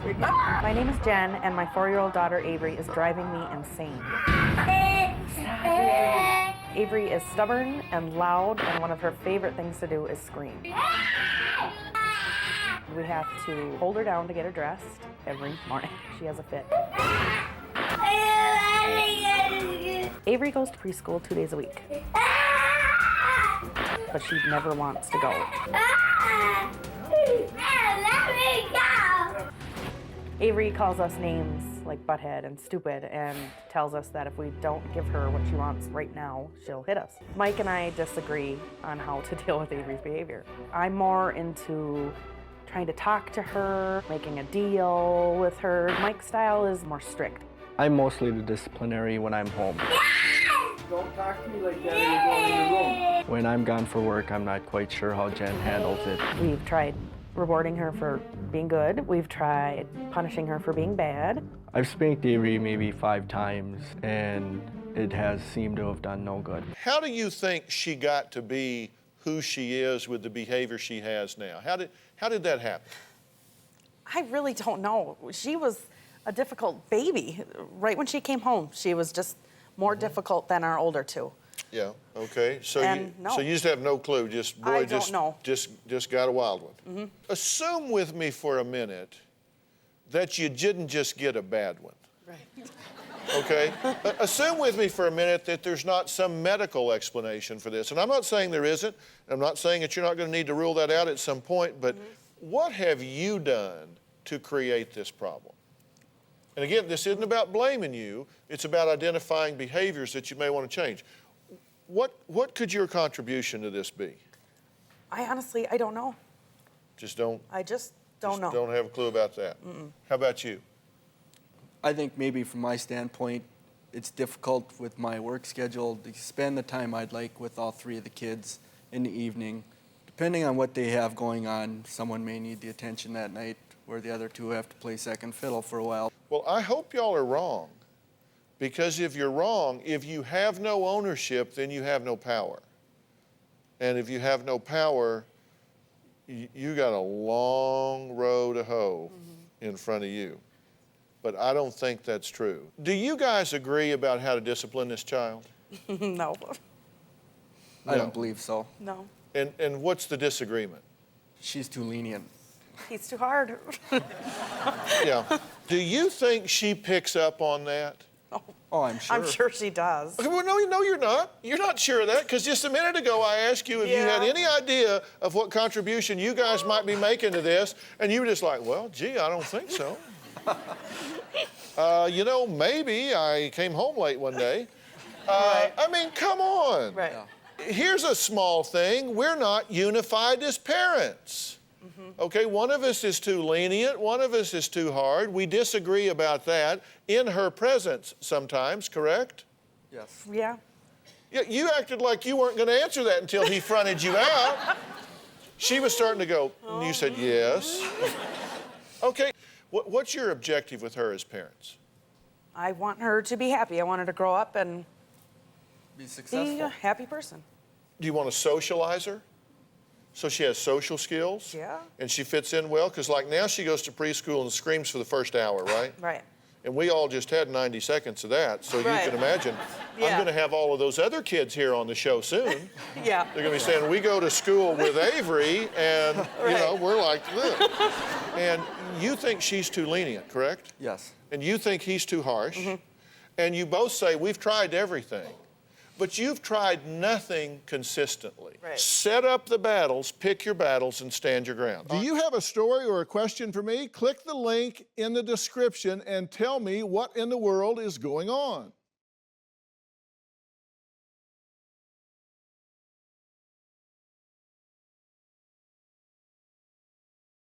My name is Jen, and my 4-year-old daughter Avery is driving me insane. Avery is stubborn and loud, and one of her favorite things to do is scream. We have to hold her down to get her dressed every morning. She has a fit. Avery goes to preschool 2 days a week, but she never wants to go. Avery calls us names like butthead and stupid and tells us that if we don't give her what she wants right now, she'll hit us. Mike and I disagree on how to deal with Avery's behavior. I'm more into trying to talk to her, making a deal with her. Mike's style is more strict. I'm mostly the disciplinary when I'm home. Don't talk to me like that or you're going in your room. When I'm gone for work, I'm not quite sure how Jen handles it. We've tried rewarding her for being good. We've tried punishing her for being bad. I've spanked Avery maybe 5 times, and it has seemed to have done no good. How do you think she got to be who she is with the behavior she has now? How did that happen? I really don't know. She was a difficult baby. Right when she came home, she was just more difficult than our older two. Yeah, okay. So you just have no clue, just got a wild one. Assume with me for a minute that you didn't just get a bad one. Right. Okay? Assume with me for a minute that there's not some medical explanation for this. And I'm not saying there isn't. I'm not saying that you're not going to need to rule that out at some point, but what have you done to create this problem? And again, this isn't about blaming you. It's about identifying behaviors that you may want to change. What could your contribution to this be? I don't know. I just don't know. Don't have a clue about that. How about you? I think maybe from my standpoint, it's difficult with my work schedule to spend the time I'd like with all 3 of the kids in the evening. Depending on what they have going on, someone may need the attention that night, where the other 2 have to play second fiddle for a while. Well, I hope y'all are wrong. Because if you're wrong, if you have no ownership, then you have no power. And if you have no power, you got a long row to hoe in front of you. But I don't think that's true. Do you guys agree about how to discipline this child? No. I don't believe so. No. And what's the disagreement? She's too lenient. He's too hard. Yeah. Do you think she picks up on that? Oh, I'm sure. I'm sure she does. Well, no, you're not. You're not sure of that, because just a minute ago I asked you if you had any idea of what contribution you guys might be making to this, and you were just like, well, gee, I don't think so. Maybe I came home late one day. I mean, come on. Right. Yeah. Here's a small thing. We're not unified as parents. Okay, one of us is too lenient, one of us is too hard. We disagree about that in her presence sometimes, correct? Yes. Yeah. Yeah, you acted like you weren't going to answer that until he fronted you out. She was starting to go, and you said yes. Okay, what's your objective with her as parents? I want her to be happy. I want her to grow up and Be successful. be a happy person. Do you want to socialize her? So she has social skills? Yeah. And she fits in well? Because like now she goes to preschool and screams for the first hour, right? Right. And we all just had 90 seconds of that, so Right. you can imagine. Yeah. I'm going to have all of those other kids here on the show soon. Yeah. They're going to be saying, we go to school with Avery, and, we're like this. And you think she's too lenient, correct? Yes. And you think he's too harsh. And you both say, we've tried everything. But you've tried nothing consistently. Right. Set up the battles, pick your battles, and stand your ground. Do you have a story or a question for me? Click the link in the description and tell me what in the world is going on.